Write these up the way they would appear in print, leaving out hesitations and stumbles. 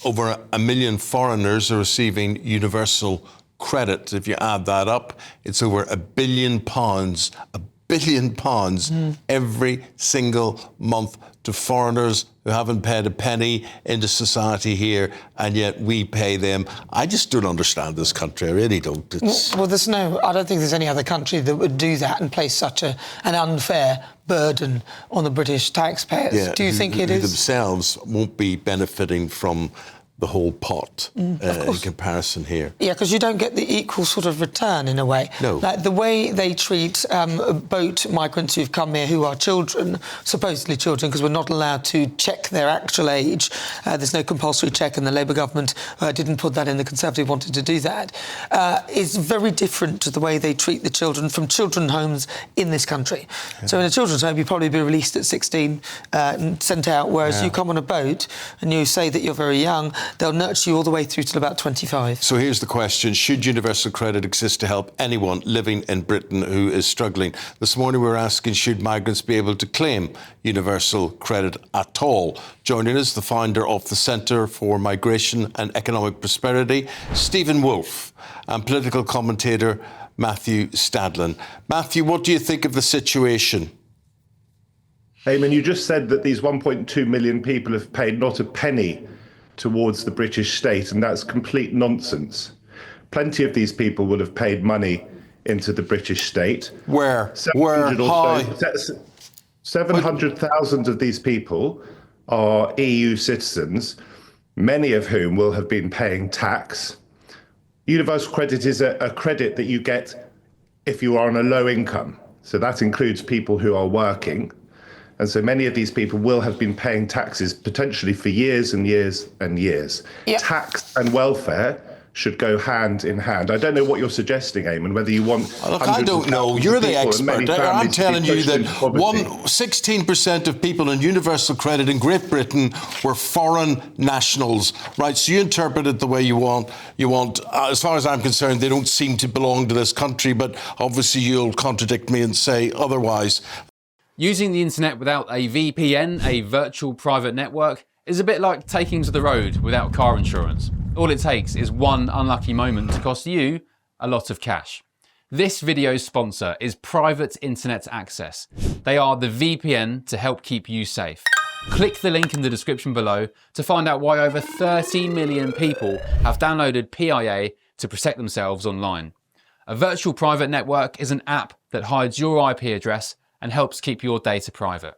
over a million foreigners are receiving universal credit. If you add that up, it's over £1 billion, every single month to foreigners who haven't paid a penny into society here, and yet we pay them. I just don't understand this country. I really don't. Well, I don't think there's any other country that would do that and place such an unfair burden on the British taxpayers. Yeah, do you think it is? Themselves won't be benefiting from the whole pot in comparison here. Yeah, because you don't get the equal sort of return in a way. No. Like the way they treat boat migrants who've come here who are children, supposedly children, because we're not allowed to check their actual age. There's no compulsory check, and the Labour government didn't put that in. The Conservative wanted to do that. Is very different to the way they treat the children from children's homes in this country. Yeah. So in a children's home, you'd probably be released at 16 and sent out, whereas you come on a boat and you say that you're very young, they'll nurture you all the way through till about 25. So here's the question. Should universal credit exist to help anyone living in Britain who is struggling? This morning we were asking, should migrants be able to claim universal credit at all? Joining us, the founder of the Centre for Migration and Economic Prosperity, Stephen Wolfe, and political commentator Matthew Stadlen. Matthew, what do you think of the situation? Eamon, you just said that these 1.2 million people have paid not a penny towards the British state, and that's complete nonsense. Plenty of these people would have paid money into the British state. Where? 700,000 of these people are EU citizens, many of whom will have been paying tax. Universal credit is a credit that you get if you are on a low income. So that includes people who are working. And so many of these people will have been paying taxes potentially for years and years and years. Yep. Tax and welfare should go hand in hand. I don't know what you're suggesting, Eamon, whether you want... Look, I don't know. You're the expert. I'm telling you that 16% of people on universal credit in Great Britain were foreign nationals, right? So you interpret it the way you want. As far as I'm concerned, they don't seem to belong to this country, but obviously you'll contradict me and say otherwise. Using the internet without a VPN, a virtual private network, is a bit like taking to the road without car insurance. All it takes is one unlucky moment to cost you a lot of cash. This video's sponsor is Private Internet Access. They are the VPN to help keep you safe. Click the link in the description below to find out why over 30 million people have downloaded PIA to protect themselves online. A virtual private network is an app that hides your IP address and helps keep your data private.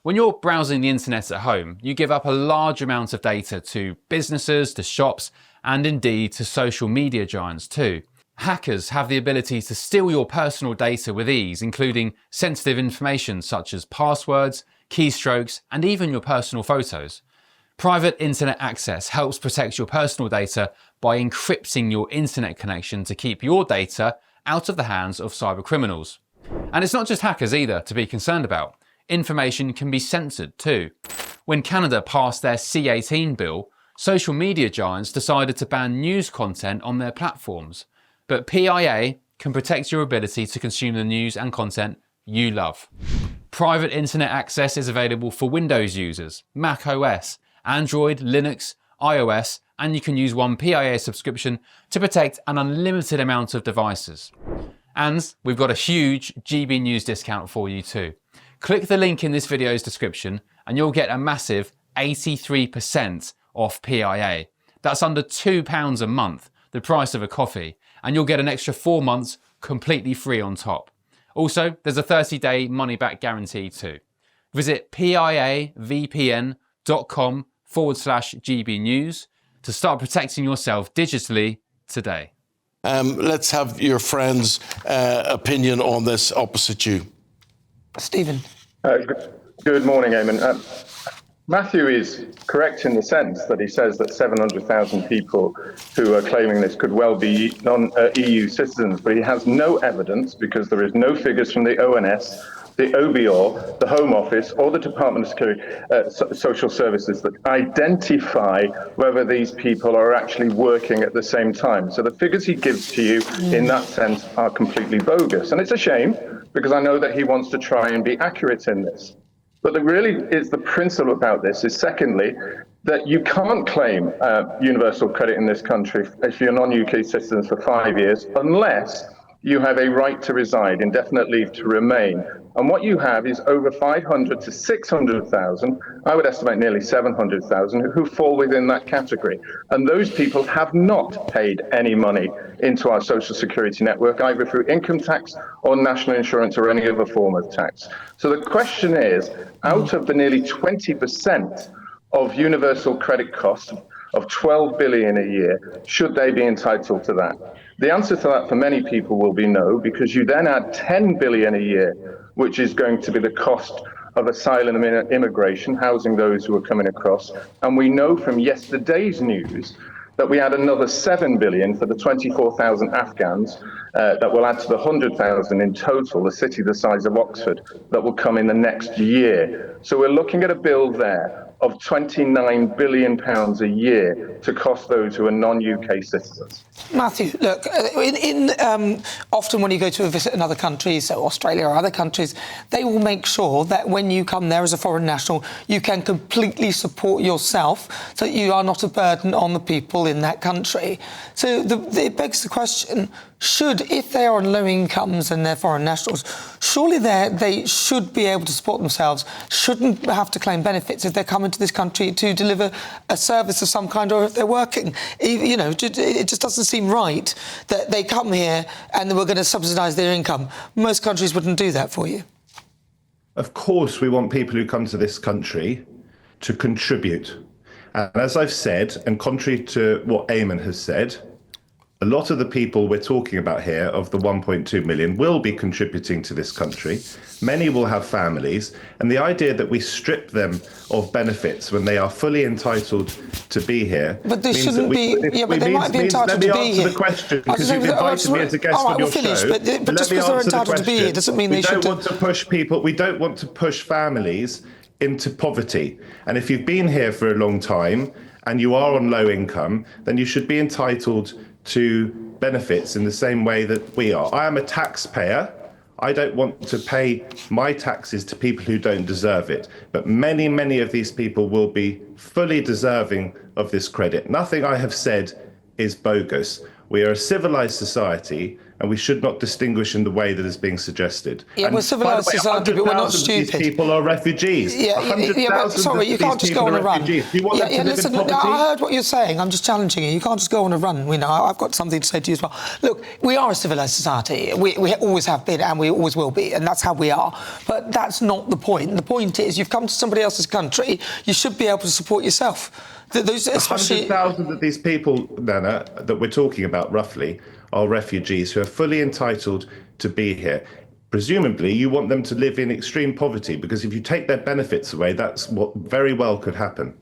When you're browsing the internet at home, you give up a large amount of data to businesses, to shops, and indeed to social media giants too. Hackers have the ability to steal your personal data with ease, including sensitive information such as passwords, keystrokes, and even your personal photos. Private Internet Access helps protect your personal data by encrypting your internet connection to keep your data out of the hands of cybercriminals. And it's not just hackers either to be concerned about. Information can be censored too. When Canada passed their C-18 bill, social media giants decided to ban news content on their platforms. But PIA can protect your ability to consume the news and content you love. Private Internet Access is available for Windows users, Mac OS, Android, Linux, iOS, and you can use one PIA subscription to protect an unlimited amount of devices. And we've got a huge GB News discount for you too. Click the link in this video's description and you'll get a massive 83% off PIA. That's under £2 a month, the price of a coffee, and you'll get an extra 4 months completely free on top. Also, there's a 30-day money-back guarantee too. Visit piavpn.com/GB News to start protecting yourself digitally today. Let's have your friend's opinion on this opposite you. Stephen. Good morning, Eamon. Matthew is correct in the sense that he says that 700,000 people who are claiming this could well be non-EU citizens, but he has no evidence because there is no figures from the ONS, the OBR, the Home Office, or the Department of Social Services that identify whether these people are actually working at the same time. So the figures he gives to you in that sense are completely bogus. And it's a shame because I know that he wants to try and be accurate in this. But really is the principle about this is, secondly, that you can't claim universal credit in this country if you're non-UK citizens for 5 years unless you have a right to reside, indefinite leave to remain. And what you have is over 500 to 600,000, I would estimate nearly 700,000, who fall within that category. And those people have not paid any money into our social security network, either through income tax or national insurance or any other form of tax. So the question is, out of the nearly 20% of universal credit costs of 12 billion a year, should they be entitled to that? The answer to that for many people will be no, because you then add 10 billion a year, which is going to be the cost of asylum and immigration, housing those who are coming across. And we know from yesterday's news that we add another 7 billion for the 24,000 Afghans that will add to the 100,000 in total, a city the size of Oxford, that will come in the next year. So we're looking at a bill there of £29 billion a year to cost those who are non-UK citizens. Matthew, look, often when you go to visit another country, so Australia or other countries, they will make sure that when you come there as a foreign national, you can completely support yourself, so that you are not a burden on the people in that country. So it begs the question, if they are on low incomes and they're foreign nationals, surely they should be able to support themselves, shouldn't have to claim benefits if they're coming to this country to deliver a service of some kind, or if they're working. You know, it just doesn't seem right that they come here and we're going to subsidise their income. Most countries wouldn't do that for you. Of course, we want people who come to this country to contribute. And as I've said, and contrary to what Eamon has said, a lot of the people we're talking about here, of the 1.2 million, will be contributing to this country. Many will have families. And the idea that we strip them of benefits when they are fully entitled to be here. But they shouldn't be. Yeah, but they might be entitled to be here. Let me answer the question, because you've invited me as a guest on your show. But just because they're entitled to be here doesn't mean they should. We don't want to push people. We don't want to push families into poverty. And if you've been here for a long time and you are on low income, then you should be entitled to benefits in the same way that we are. I am a taxpayer. I don't want to pay my taxes to people who don't deserve it. But many, many of these people will be fully deserving of this credit. Nothing I have said is bogus. We are a civilized society, and we should not distinguish in the way that is being suggested. Yeah, we're a civilised society, but we're not stupid. These people are refugees. But sorry, you can't just go on a run. Do you want them to live in poverty? I heard what you're saying. I'm just challenging you. You can't just go on a run. You know, I've got something to say to you as well. Look, we are a civilised society. We always have been, and we always will be, and that's how we are. But that's not the point. The point is, you've come to somebody else's country, you should be able to support yourself. Those, especially 100,000 of these people, Nana, that we're talking about roughly, are refugees who are fully entitled to be here. Presumably, you want them to live in extreme poverty, because if you take their benefits away, that's what very well could happen.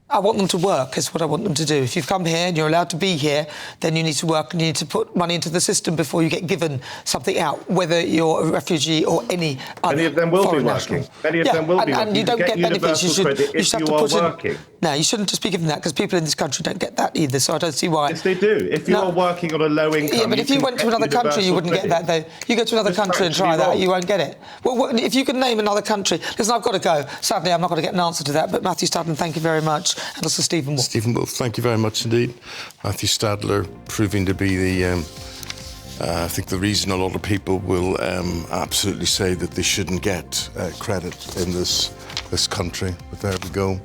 I want them to work, is what I want them to do. If you've come here and you're allowed to be here, then you need to work and you need to put money into the system before you get given something out, whether you're a refugee or any other. Many of them will be national. working. Many of them will be working. And you don't get benefits. You should have to put in. No, you shouldn't just be given that, because people in this country don't get that either, so I don't see why. Yes, they do. If you're working on a low income... Yeah, but if you went to another country, you wouldn't get that, though. You go to another country and try that, you won't get it. Well, if you can name another country... Listen, I've got to go. Sadly, I'm not going to get an answer to that, but Matthew Stadlen, thank you very much. And also Stephen Wolf. Stephen Wolf, thank you very much indeed. Matthew Stadler proving to be the... I think the reason a lot of people will absolutely say that they shouldn't get credit in this country. But there we go.